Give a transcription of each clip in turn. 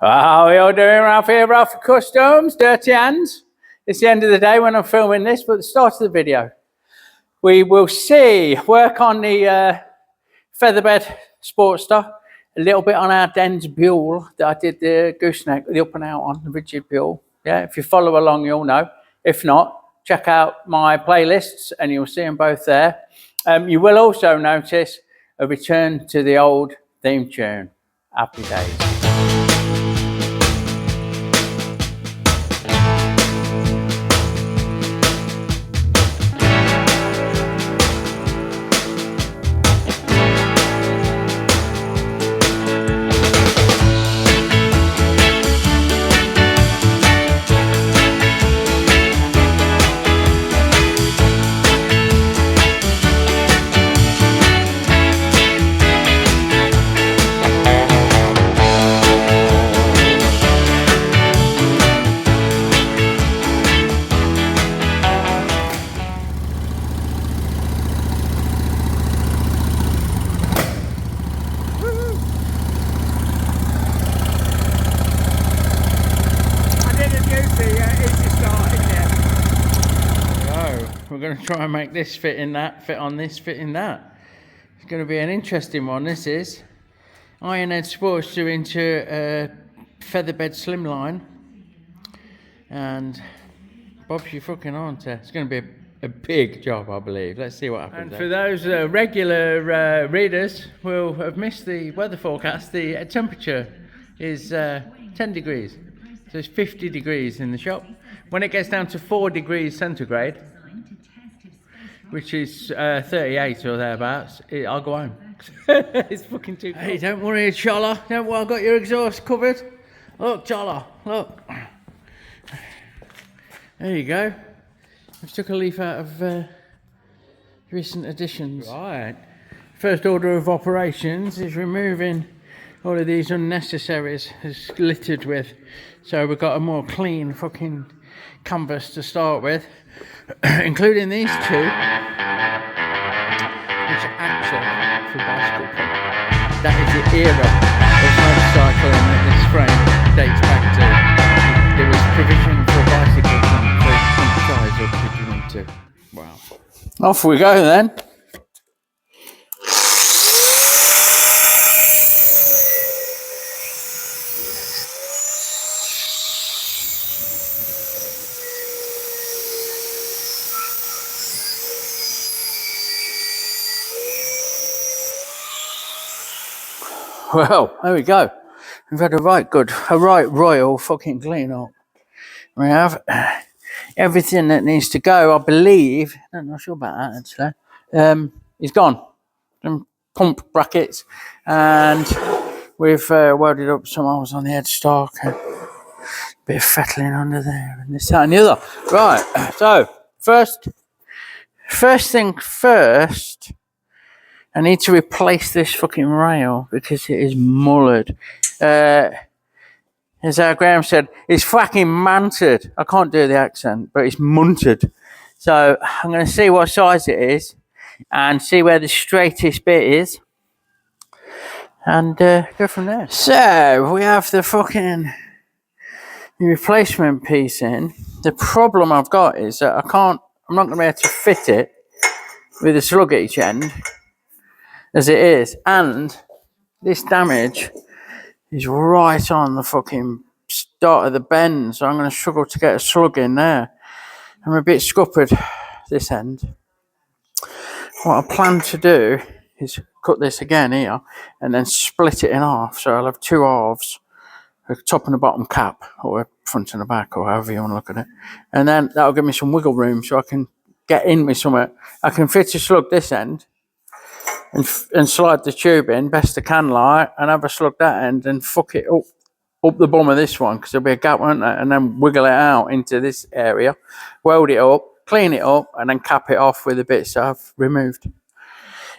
How are you all doing, Ralfy? Ralfy Customs, dirty hands. It's the end of the day when I'm filming this, but at the start of the video, we will see work on the featherbed Sportster, a little bit on our Den's Buell that I did the gooseneck, the up and out on the rigid Buell. Yeah, if you follow along, you'll know. If not, check out my playlists and you'll see them both there. You will also notice a return to the old theme tune, Happy Days. We're going to try and make this fit in that, fit on this, fit in that. It's going to be an interesting one, this is. Ironhead Sportster into a featherbed slimline. And Bob's you fucking aren't it? It's going to be a big job, I believe. Let's see what happens. And for those regular readers will have missed the weather forecast, the temperature is 10 degrees. So it's 50 degrees in the shop. When it gets down to 4 degrees centigrade, which is 38 or thereabouts, I'll go home. It's fucking too cold. Hey, don't worry, Cholla. Don't worry, I've got your exhaust covered. Look, Cholla, look. There you go. I've took a leaf out of recent editions. Right. First order of operations is removing all of these unnecessaries is littered with. So we've got a more clean fucking canvas to start with, including these two, which are actually for bicycle pump. That is the era of motorcycling that this frame dates back to. There was provision for bicycle pump size up if you need to. Wow. Off we go then. Well, there we go. We've had a right royal fucking clean up. We have everything that needs to go, I believe. I'm not sure about that actually. Is gone. Some pump brackets, and we've welded up some holes on the headstock. A bit of fettling under there, and this, that, and the other. Right. So first thing first. I need to replace this fucking rail because it is mullered. As our Graham said, it's fucking manted. I can't do the accent, but it's munted. So I'm going to see what size it is and see where the straightest bit is and go from there. So we have the fucking replacement piece in. The problem I've got is that I'm not going to be able to fit it with a slug at each end as it is, and this damage is right on the fucking start of the bend, so I'm going to struggle to get a slug in there. I'm a bit scuppered this end. What I plan to do is cut this again here and then split it in half, so I'll have two halves, a top and a bottom cap, or a front and a back, or however you want to look at it, and then that'll give me some wiggle room so I can get in with something. I can fit a slug this end and slide the tube in best I can, like, and have a slug that end and fuck it up the bum of this one, because there'll be a gap, won't there, and then wiggle it out into this area, weld it up, clean it up, and then cap it off with the bits I've removed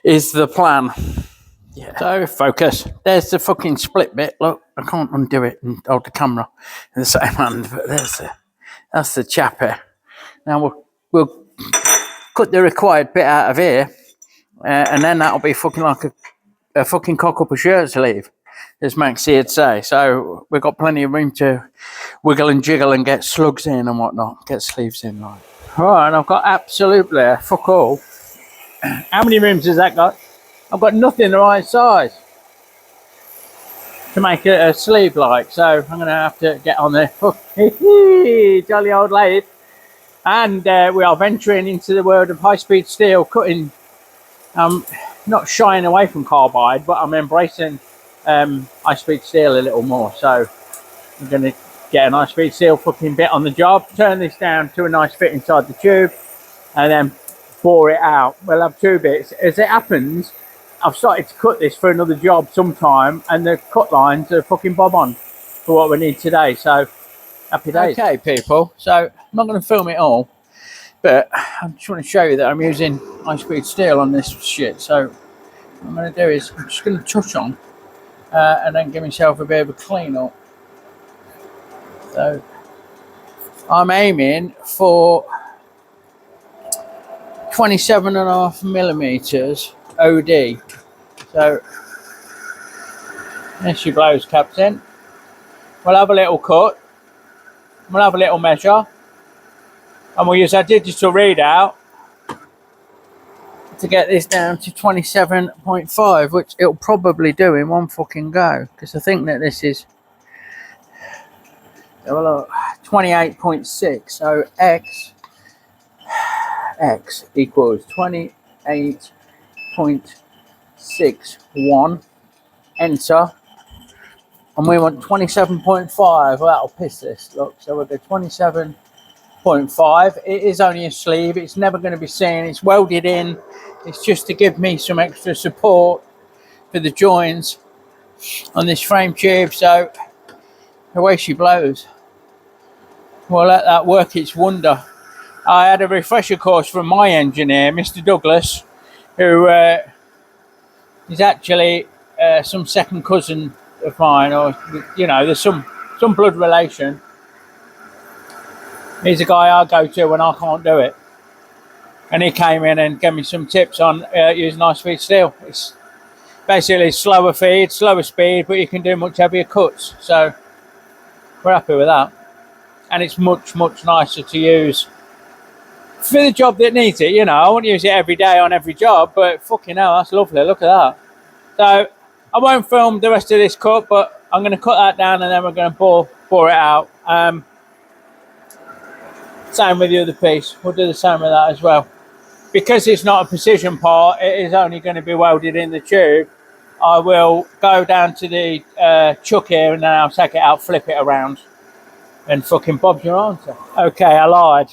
is the plan. Yeah. So focus. There's the fucking split bit. Look, I can't undo it and hold the camera in the same hand, but that's the chappy. Now we'll cut the required bit out of here. And then that'll be fucking like a fucking cock up a shirt sleeve. as Maxie would say. So we've got plenty of room to wiggle and jiggle and get slugs in and whatnot, get sleeves in. Right, and I've got absolutely fuck all. How many rooms has that got? I've got nothing the right size to make it a sleeve like, so I'm going to have to get on there. Jolly old lathe. And we are venturing into the world of high-speed steel cutting. I'm not shying away from carbide, but I'm embracing high-speed steel a little more. So I'm going to get an high-speed steel fucking bit on the job, turn this down to a nice fit inside the tube, and then bore it out. We'll have two bits. As it happens, I've started to cut this for another job sometime, and the cut lines are fucking bob on for what we need today. So happy days. Okay, people. So I'm not going to film it all, but I just want to show you that I'm using high-speed steel on this shit. So what I'm going to do is I'm just going to touch on and then give myself a bit of a clean up. So I'm aiming for 27.5mm OD. So there she blows, Captain. We'll have a little cut, we'll have a little measure, and we'll use our digital readout to get this down to 27.5, which it'll probably do in one fucking go, because I think that this is 28.6. So x equals 28.61, enter, and we want 27.5. Well, that'll piss this, look. So we'll go 27.5. It is only a sleeve, it's never going to be seen, it's welded in, it's just to give me some extra support for the joins on this frame tube. So the way she blows, we'll let that work its wonder. I had a refresher course from my engineer, Mr. Douglas, who is actually some second cousin of mine, or you know, there's some blood relation. He's a guy I go to when I can't do it, and he came in and gave me some tips on using high-speed steel. It's basically slower feed, slower speed, but you can do much heavier cuts. So we're happy with that, and it's much nicer to use for the job that needs it. You know, I won't use it every day on every job, but fucking hell, that's lovely. Look at that. So I won't film the rest of this cut, but I'm going to cut that down and then we're going to bore it out. Same with the other piece. We'll do the same with that as well. Because it's not a precision part, it is only going to be welded in the tube. I will go down to the chuck here and then I'll take it out, flip it around, and fucking Bob's your answer. Okay, I lied.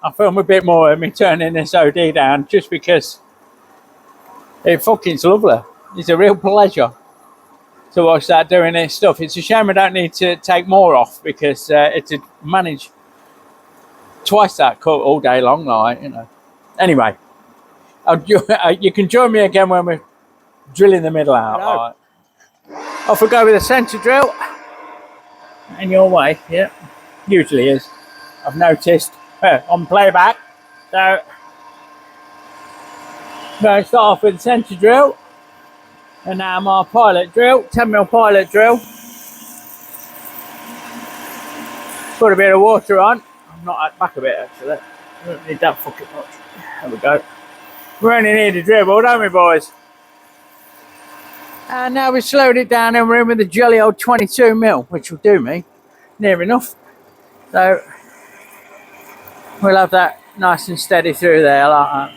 I'll film a bit more of me turning this OD down just because it fucking's lovely. It's a real pleasure to watch that doing this stuff. It's a shame I don't need to take more off, because it's to manage twice that cut all day long, like, you know. Anyway, you can join me again when we're drilling the middle out. Right. Off we go with a centre drill. And your way, yeah, usually is. I've noticed on playback. So I'm going to start off with the centre drill. And now my pilot drill, 10mm pilot drill. Put a bit of water on. I'm not at the back of it actually. I don't need that fucking much. There we go. We only need a dribble, don't we, boys? And now we've slowed it down and we're in with the jolly old 22mm, which will do me near enough. So we'll have that nice and steady through there like that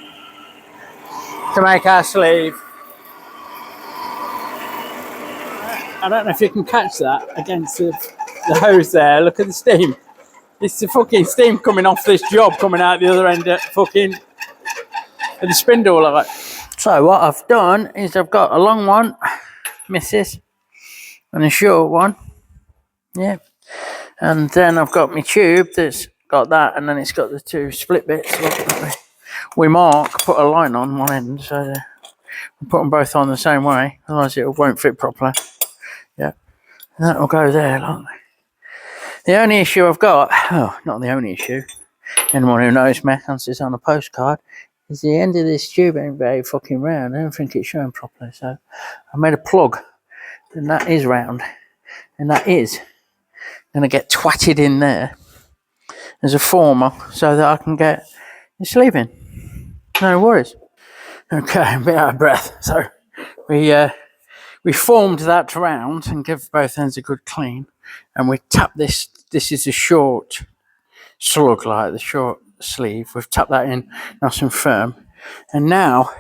to make our sleeve. I don't know if you can catch that against the hose there. Look at the steam. It's the fucking steam coming off this job, coming out the other end of fucking the spindle like that. So what I've done is I've got a long one, missus, and a short one. Yeah. And then I've got my tube that's got that, and then it's got the two split bits. We put a line on one end, so we put them both on the same way, otherwise it won't fit properly. Yeah, and that will go there. Like. The only issue I've got, not the only issue, anyone who knows me, and it's on a postcard, is the end of this tube ain't very fucking round. I don't think it's showing properly, so I made a plug and that is round, and that is going to get twatted in there as a former so that I can get the sleeve in. No worries. Okay, I'm a bit out of breath. So we formed that round and give both ends a good clean, and we tap this. This is a short slug, like the short sleeve. We've tapped that in nice and firm, and now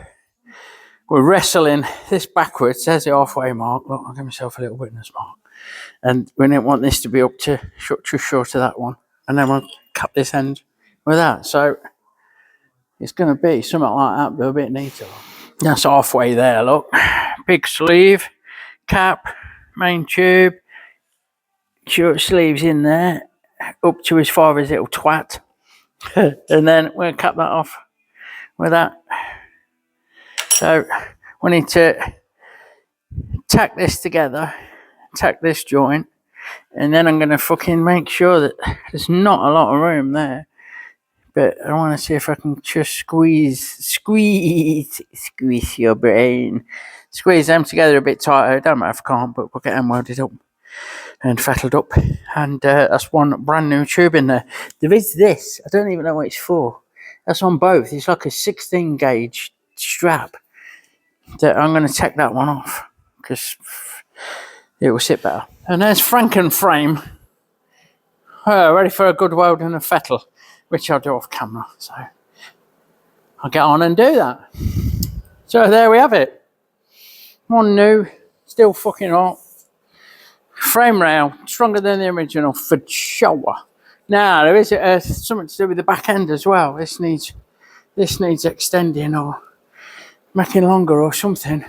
we're wrestling this backwards. There's the halfway mark. Look, I'll give myself a little witness mark. And we don't want this to be up to too short of that one. And then we'll cut this end with that. So it's going to be something like that, but a bit neater. That's halfway there, look. Big sleeve, cap, main tube, short sleeves in there, up to as far as it'll twat. And then we'll cut that off with that. So we need to tack this together, tack this joint, and then I'm going to fucking make sure that there's not a lot of room there. But I want to see if I can just squeeze your brain. Squeeze them together a bit tighter. Don't matter if I can't, but we'll get them welded up and fettled up. And that's one brand new tube in there. There is this. I don't even know what it's for. That's on both. It's like a 16 gauge strap. That I'm going to take that one off because it will sit better. And there's Frankenframe, ready for a good weld and a fettle, which I'll do off camera. So I'll get on and do that. So there we have it. One new, still fucking hot. Frame rail, stronger than the original for sure. Now there is something to do with the back end as well. This needs extending or making longer or something.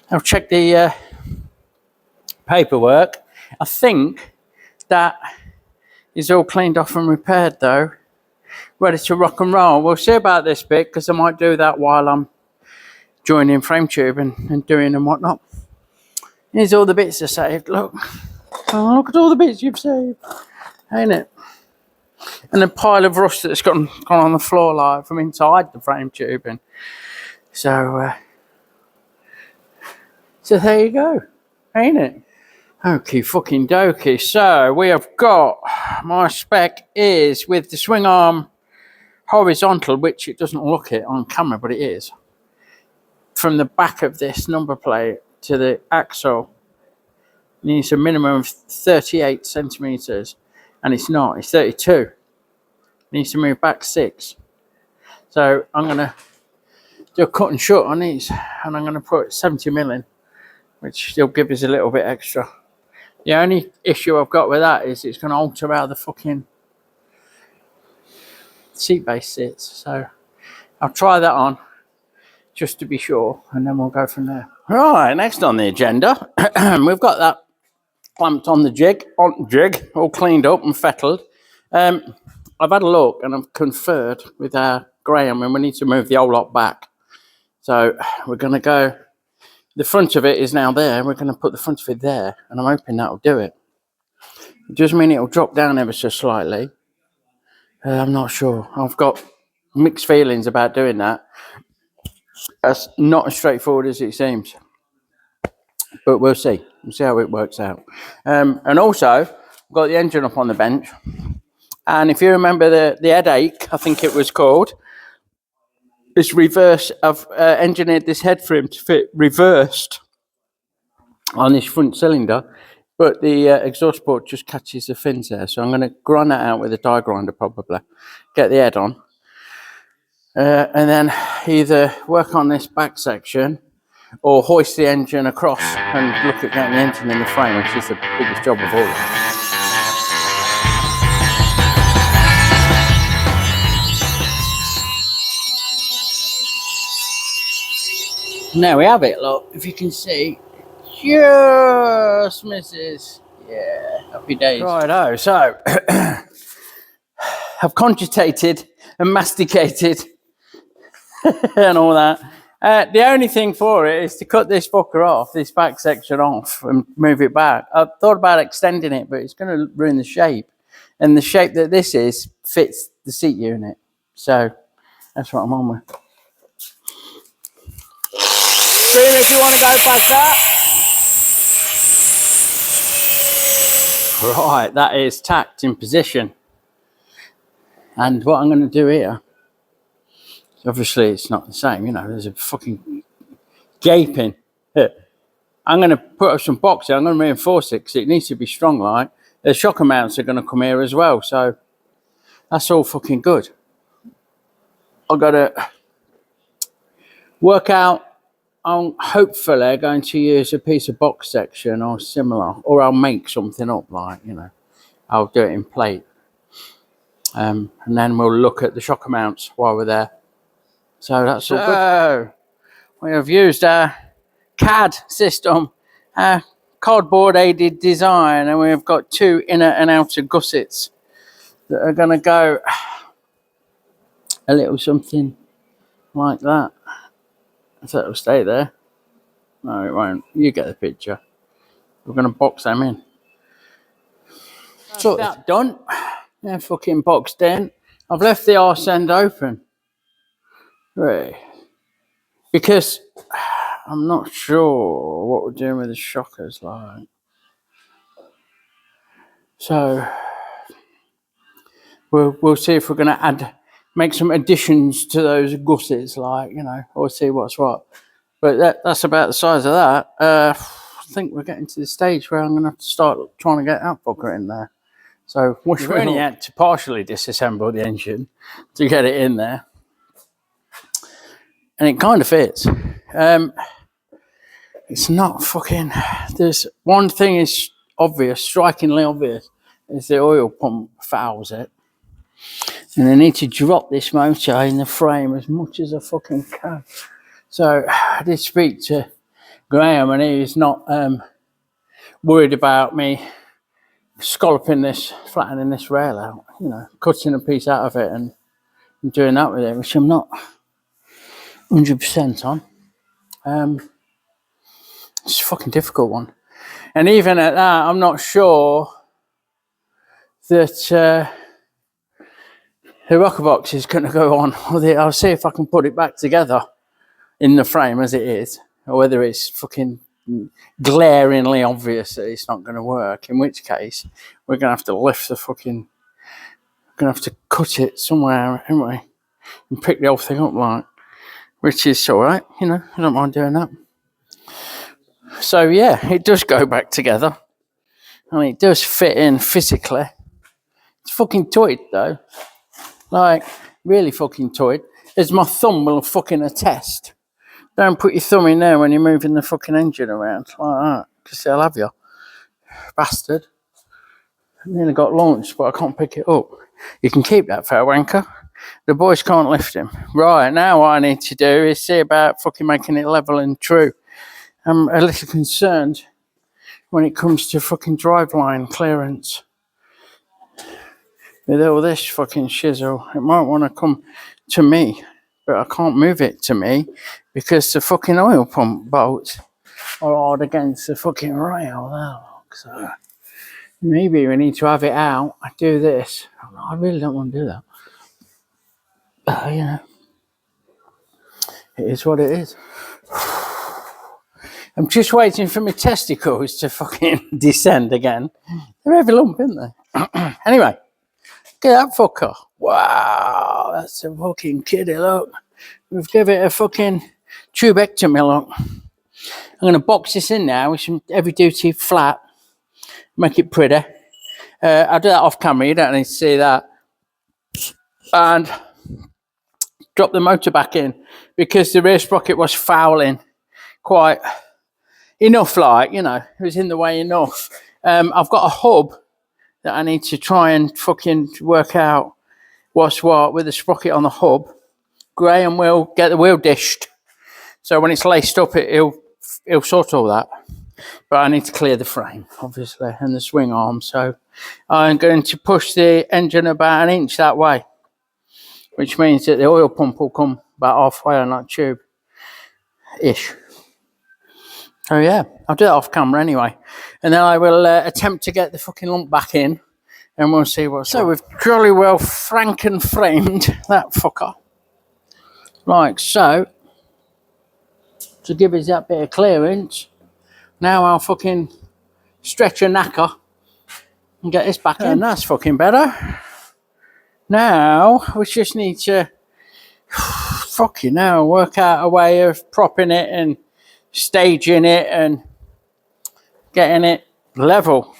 I'll check the paperwork. I think that is all cleaned off and repaired though. Ready to rock and roll. We'll see about this bit because I might do that while I'm joining frame tube and doing and whatnot. Here's all the bits I saved. Look. Oh, look at all the bits you've saved. Ain't it? And a pile of rust that's gone on the floor like from inside the frame tube. And so there you go. Ain't it? Okie fucking dokie. So we have got, my spec is with the swing arm horizontal, which it doesn't look it on camera, but it is. From the back of this number plate to the axle needs a minimum of 38 centimeters, and it's not, it's 32. It needs to move back 6. So I'm going to do a cut and shut on these, and I'm going to put 70 mil in, which still give us a little bit extra. The only issue I've got with that is it's going to alter how the fucking seat base sits. So I'll try that on just to be sure, and then we'll go from there. Right, next on the agenda, we've got that clamped on the jig, all cleaned up and fettled. I've had a look and I've conferred with Graham, and we need to move the whole lot back. So we're going to go. The front of it is now there. We're going to put the front of it there, and I'm hoping that'll do it. It does mean it'll drop down ever so slightly. I'm not sure. I've got mixed feelings about doing that. That's not as straightforward as it seems. But we'll see. We'll see how it works out. And also, I've got the engine up on the bench. And if you remember the headache, I think it was called, this reverse, I've engineered this head for him to fit reversed on this front cylinder, but the exhaust port just catches the fins there. So I'm going to grind that out with a die grinder probably, get the head on, and then either work on this back section or hoist the engine across and look at getting the engine in the frame, which is the biggest job of all. There we have it, look, if you can see. Just misses. Yeah, happy days. Righto, so I've cogitated and masticated and all that. The only thing for it is to cut this fucker off, this back section off, and move it back. I've thought about extending it, but it's going to ruin the shape. And the shape that this is fits the seat unit. So that's what I'm on with. Scream if you want to go past that. Right, that is tacked in position. And what I'm going to do here, obviously it's not the same, you know, there's a fucking gaping. I'm going to put up some boxing, I'm going to reinforce it because it needs to be strong like. The shocker mounts are going to come here as well, so that's all fucking good. I've got to work out, I'm hopefully going to use a piece of box section or similar, or I'll make something up like, you know, I'll do it in plate. And then we'll look at the shocker mounts while we're there. So that's all good. We have used our CAD system, cardboard aided design, and we've got 2 inner and outer gussets that are going to go a little something like that. So it'll stay there. No, it won't. You get the picture. We're going to box them in. So that's done. They're fucking boxed in. I've left the arse end open. Right. Because I'm not sure what we're doing with the shockers like. So we'll see if we're going to make some additions to those gussets, like, you know, or see what's what. But that's about the size of that. I think we're getting to the stage where I'm going to have to start trying to get that fucker in there. So we've only had to partially disassemble the engine to get it in there. And it kind of fits. It's not fucking... There's one thing is obvious, strikingly obvious, is the oil pump fouls it. And I need to drop this motor in the frame as much as I fucking can. So I did speak to Graham, and he was not worried about me scalloping this, flattening this rail out, you know, cutting a piece out of it and doing that with it, which I'm not 100% on. It's a fucking difficult one. And even at that, I'm not sure that the rocker box is going to go on. I'll see if I can put it back together in the frame as it is, or whether it's fucking glaringly obvious that it's not going to work, in which case we're going to have to lift the fucking, going to have to cut it somewhere, haven't we, and pick the whole thing up, like, which is all right, you know, I don't mind doing that. So yeah, it does go back together, and it does fit in physically. It's fucking tight though, like really fucking tight, as my thumb will fucking attest. Don't put your thumb in there when you're moving the fucking engine around like that, because they'll have you, bastard. I nearly got launched, but I can't pick it up. You can keep that fair wanker. The boys can't lift him. Right, now what I need to do is see about fucking making it level and true. I'm a little concerned when it comes to fucking driveline clearance. With all this fucking shizzle, it might want to come to me, but I can't move it to me because the fucking oil pump bolts are hard against the fucking rail there. So maybe we need to have it out. I do this. I really don't want to do that. But, you know, it is what it is. I'm just waiting for my testicles to fucking descend again. They're heavy lump, aren't they? Anyway, look at that fucker. Wow, that's a fucking kiddie, look. We've given it a fucking tubectomy, look. I'm going to box this in now with some heavy duty flat. Make it pretty. I'll do that off camera, you don't need to see that. And drop the motor back in because the rear sprocket was fouling quite enough, like, you know, it was in the way enough. I've got a hub that I need to try and fucking work out what's what with the sprocket on the hub. Graham will get the wheel dished, so when it's laced up, he'll sort all that. But I need to clear the frame, obviously, and the swing arm. So I'm going to push the engine about an inch that way, which means that the oil pump will come about halfway on that tube-ish. So yeah, I'll do that off camera anyway. And then I will attempt to get the fucking lump back in, and we'll see what's So we've jolly well franken-framed that fucker. Like so. To give us that bit of clearance. Now I'll fucking stretch a knacker And get this back in. And that's fucking better. Now, we just need to fucking hell, work out a way of propping it and staging it and getting it level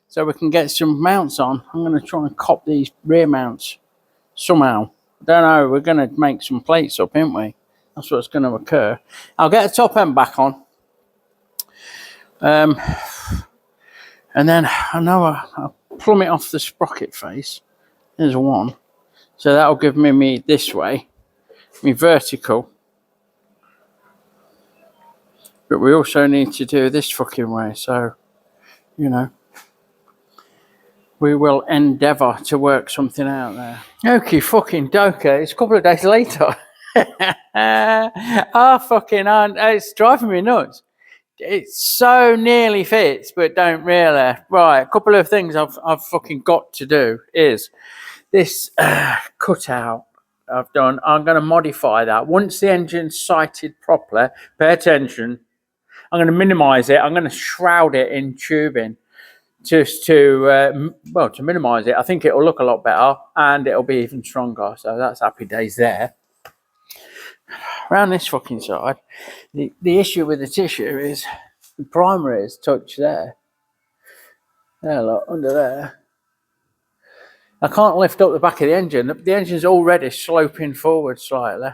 so we can get some mounts on. I'm going to try and cop these rear mounts somehow. Don't know, we're going to make some plates up, ain't we? That's what's going to occur. I'll get the top end back on. And then I know I'll plumb it off the sprocket face. There's one. So that'll give me this way, me vertical. But we also need to do this fucking way. So, you know, we will endeavour to work something out there. Okay, fucking doker. It's a couple of days later. It's driving me nuts. It so nearly fits, but don't really. Right, a couple of things I've fucking got to do is this cutout I've done. I'm going to modify that. Once the engine's sighted properly, pay attention. I'm going to minimise it. I'm going to shroud it in tubing just to minimise it. I think it'll look a lot better and it'll be even stronger. So that's happy days there. Around this fucking side, the issue with the tissue is the primary is touched there. There, look, under there. I can't lift up the back of the engine. The engine's already sloping forward slightly.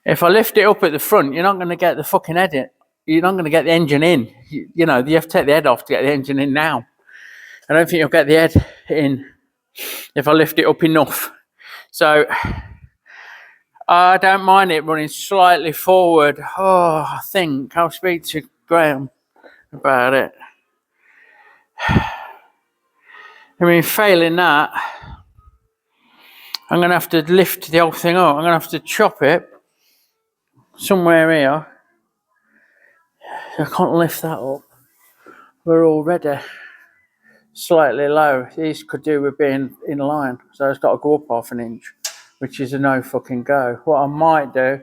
If I lift it up at the front, you're not going to get the fucking head in. You're not going to get the engine in. You know, you have to take the head off to get the engine in now. I don't think you'll get the head in if I lift it up enough. So I don't mind it running slightly forward. Oh, I think I'll speak to Graham about it. I mean, failing that, I'm going to have to lift the whole thing up. I'm going to have to chop it somewhere here. I can't lift that up. We're already slightly low. These could do with being in line. So it's got to go up half an inch, which is a no fucking go. What I might do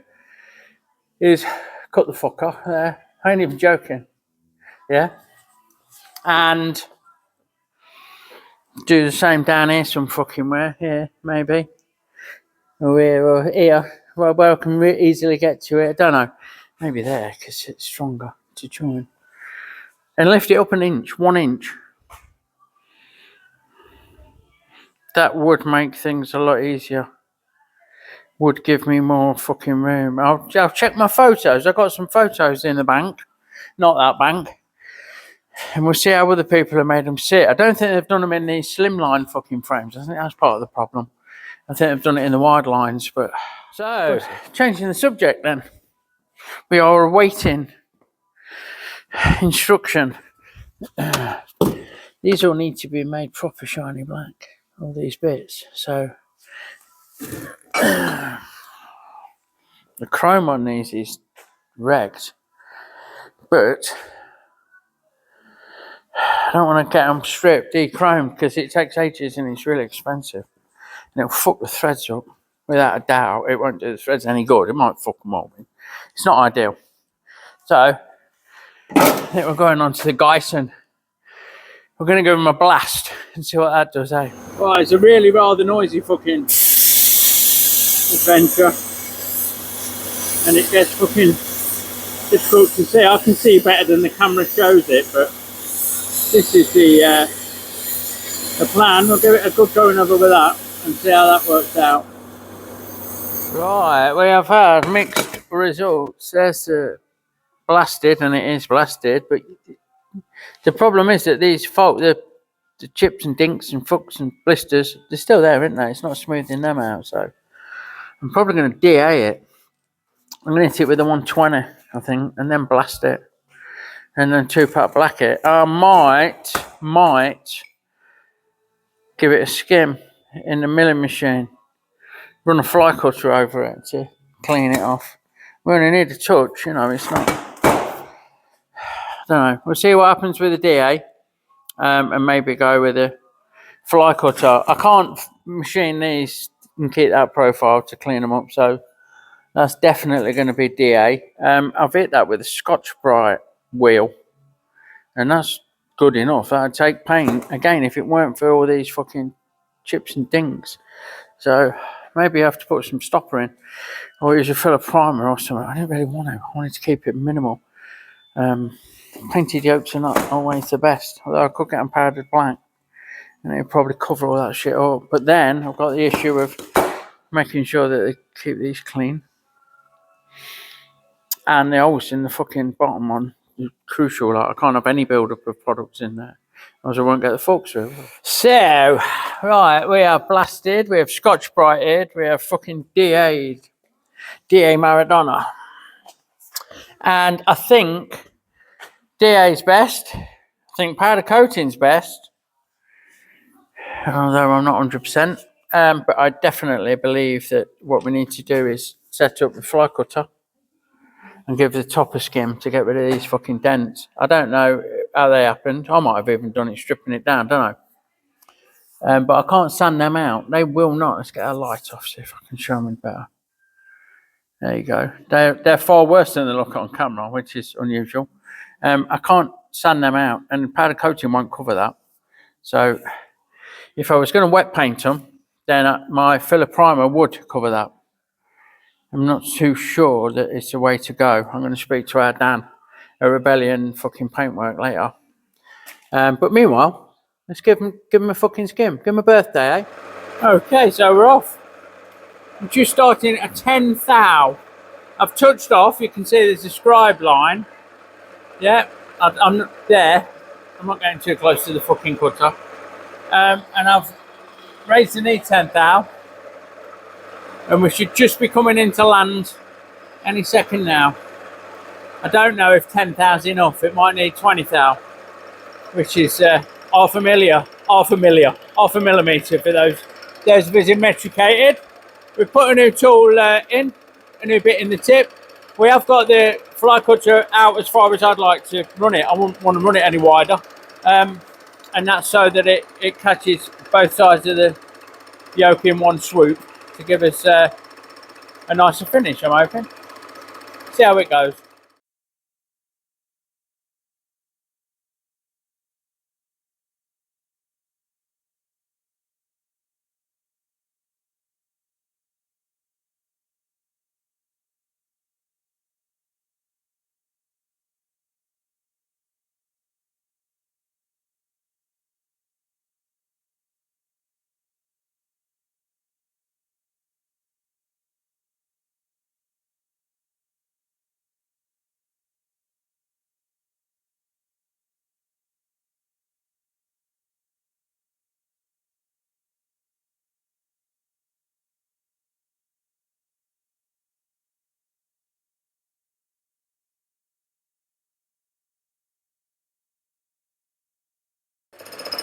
is cut the fuck off there. I ain't even joking. Yeah. And do the same down here some fucking way. Here, maybe. Or here, or here. Well, I can easily get to it. I don't know. Maybe there, because it's stronger to join. And lift it up an inch, 1 inch. That would make things a lot easier. Would give me more fucking room. I'll check my photos. I've got some photos in the bank. Not that bank. And we'll see how other people have made them sit. I don't think they've done them in these slimline fucking frames. I think that's part of the problem. I think they've done it in the wide lines. But so, changing the subject then. We are awaiting instruction. These all need to be made proper shiny black. All these bits. So the chrome on these is wrecked. But I don't want to get them stripped, de-chromed, because it takes ages and it's really expensive. And it'll fuck the threads up. Without a doubt, it won't do the threads any good. It might fuck them all. It's not ideal. So, I think we're going on to the Geisen. We're going to give them a blast and see what that does, eh? Right, it's a really rather noisy fucking adventure. And it gets fucking difficult to see. I can see better than the camera shows it, but this is the plan. We'll give it a good going over with that and see how that works out. Right, we have had mixed results. There's blasted, and it is blasted, but the problem is that these the chips and dinks and fucks and blisters, they're still there, aren't they? It's not smoothing them out, so I'm probably going to DA it. I'm going to hit it with a 120, I think, and then blast it. And then 2-part black it. I might give it a skim in the milling machine. Run a fly cutter over it to clean it off. We only need a touch, you know, it's not. I don't know. We'll see what happens with the DA. And maybe go with a fly cutter. I can't machine these and keep that profile to clean them up, so that's definitely going to be DA. I've hit that with a Scotch-Brite wheel. and that's good enough. That'd take paint again if it weren't for all these fucking chips and dings. So maybe I have to put some stopper in, or use a filler primer or something. I didn't really want to. I wanted to keep it minimal. Painted yolks are not always the best, although I could get them powdered black and it'll probably cover all that shit up. But then I've got the issue of making sure that they keep these clean, and the holes in the fucking bottom one are crucial. Like, I can't have any build-up of products in there, otherwise I won't get the forks through. So, right, we have blasted, we have Scotch Brighted, we have fucking DA Maradona. And I think DA's best. I think powder coating's best, although I'm not 100%. But I definitely believe that what we need to do is set up the fly cutter and give the top a skim to get rid of these fucking dents. I don't know how they happened. I might have even done it stripping it down, don't know. But I can't sand them out. They will not. Let's get our light off, see if I can show them better. There you go. They're far worse than they look on camera, which is unusual. I can't sand them out, and powder coating won't cover that. So if I was going to wet paint them, then my filler primer would cover that. I'm not too sure that it's the way to go. I'm going to speak to our Dan at Rebellion fucking Paintwork later. But meanwhile, let's give him a fucking skim. Give him a birthday, eh? Okay, so we're off. I'm just starting a 10 thou. I've touched off. You can see there's a scribe line. Yeah, I'm there. I'm not getting too close to the fucking cutter. And I've raised the knee 10 thou. And we should just be coming into land any second now. I don't know if 10 thou is enough. It might need 20 thou, which is half a millimetre for those visiting metricated. We put a new tool in, a new bit in the tip. We have got the fly cutter out as far as I'd like to run it. I wouldn't want to run it any wider. And that's so that it catches both sides of the yoke in one swoop to give us a nicer finish, I'm hoping. See how it goes.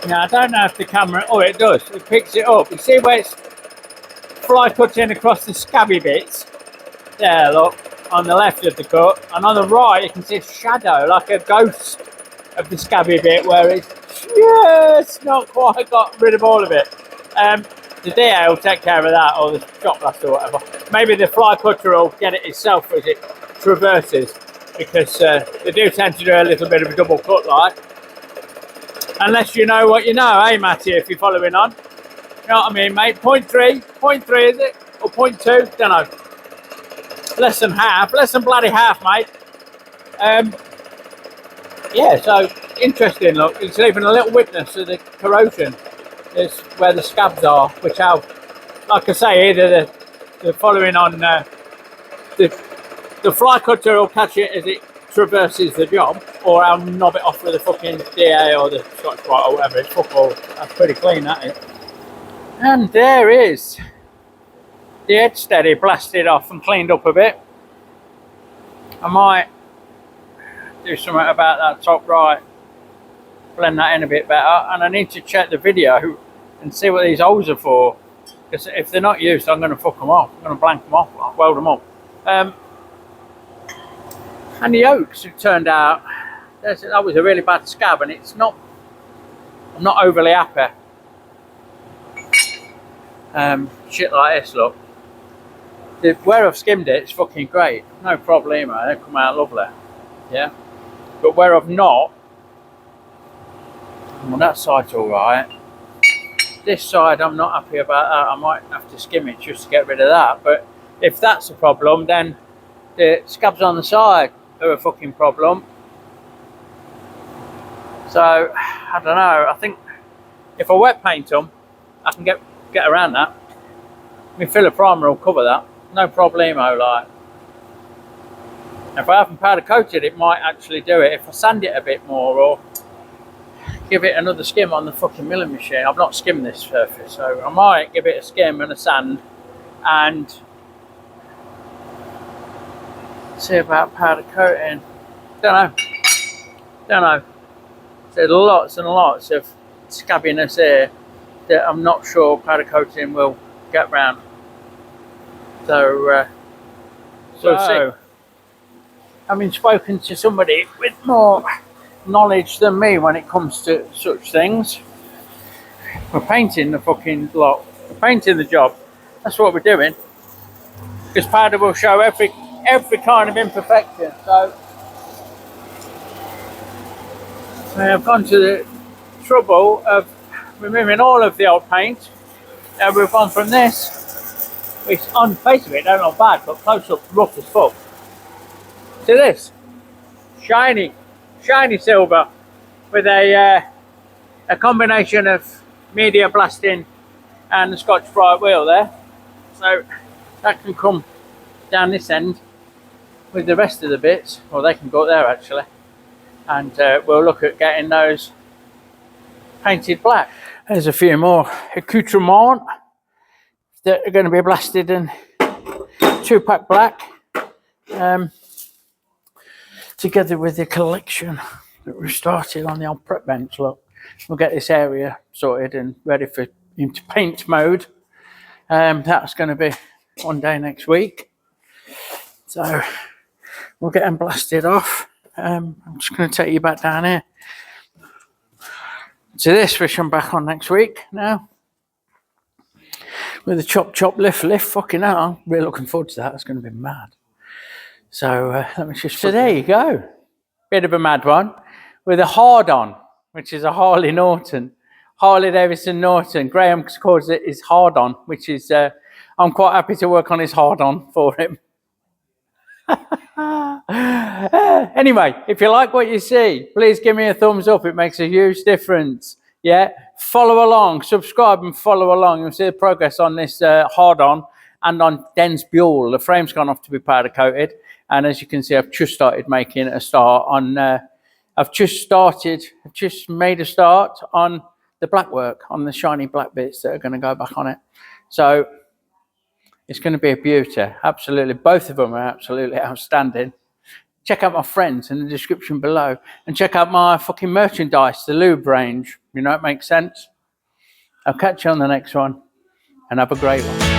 Now, I don't know if the camera... Oh, it does. It picks it up. You see where it's fly cutting across the scabby bits? There, look, on the left of the cut. And on the right, you can see a shadow, like a ghost of the scabby bit, where it's just not quite got rid of all of it. The DA will take care of that, or the shot blast or whatever. Maybe the fly cutter will get it itself as it traverses, because they do tend to do a little bit of a double cut, like. Unless you know what you know, eh, Matty, if you're following on. You know what I mean, mate? 0.3 is it? Or 0.2? Don't know. Less than half. Less than bloody half, mate. Yeah, so interesting, look. It's leaving a little witness of the corrosion. It's where the scabs are, which I'll, like I say, either the following on, the fly cutter will catch it as it traverses the job, or I'll knob it off with the fucking DA or the Scotch Brite or whatever. It's football. That's pretty clean, that is. And there is the head steady blasted off and cleaned up a bit. I might do something about that top right, blend that in a bit better, and I need to check the video and see what these holes are for, because if they're not used, I'm going to fuck them off. I'm going to blank them off, I'll weld them up. And the yolks, it turned out, that was a really bad scab, and it's not, I'm not overly happy. Shit like this, look. Where I've skimmed it, it's fucking great. No problemo, they come out lovely. Yeah. But where I've not, Well, that side's all right. This side I'm not happy about that. I might have to skim it just to get rid of that. But if that's a problem, then the scabs on the side are a fucking problem. So I don't know. I think if I wet paint them, I can get around that. My filler primer will cover that, no problemo. Like, if I haven't powder coated, it might actually do it. If I sand it a bit more or give it another skim on the fucking milling machine. I've not skimmed this surface, so I might give it a skim and a sand and see about powder coating. Don't know. There's lots and lots of scabbiness here that I'm not sure powder coating will get round. So we'll see. Having spoken to somebody with more knowledge than me when it comes to such things, we're painting the fucking lot. We're painting the job. That's what we're doing. Because powder will show every kind of imperfection. So I've gone to the trouble of removing all of the old paint. We've gone from this, which on the face of it don't look bad, but close up rough as fuck, to this shiny silver with a combination of media blasting and the Scotch Brite wheel there. So that can come down this end with the rest of the bits, or they can go up there actually, and we'll look at getting those painted black. There's a few more accoutrements that are going to be blasted in 2-pack black, together with the collection that we started on the old prep bench. Look, we'll get this area sorted and ready for into paint mode. That's going to be one day next week, so we'll get them blasted off. I'm just going to take you back down here to this, which I'm back on next week now, with the chop lift. Fucking hell, I'm really looking forward to that. It's going to be mad. So let me just. So there you go, bit of a mad one with a Hardon, which is a Harley Davidson Norton. Graham calls it his Hardon, which is I'm quite happy to work on his Hardon for him. Anyway, if you like what you see, please give me a thumbs up. It makes a huge difference. Yeah, follow along, subscribe and follow along. You'll see the progress on this Hardon and on Den's Buell. The frame's gone off to be powder coated, and as you can see, I've just started making a start on I've just made a start on the black work, on the shiny black bits that are going to go back on it. So it's going to be a beauty. Absolutely. Both of them are absolutely outstanding. Check out my friends in the description below, and check out my fucking merchandise, the lube range. You know, it makes sense. I'll catch you on the next one, and have a great one.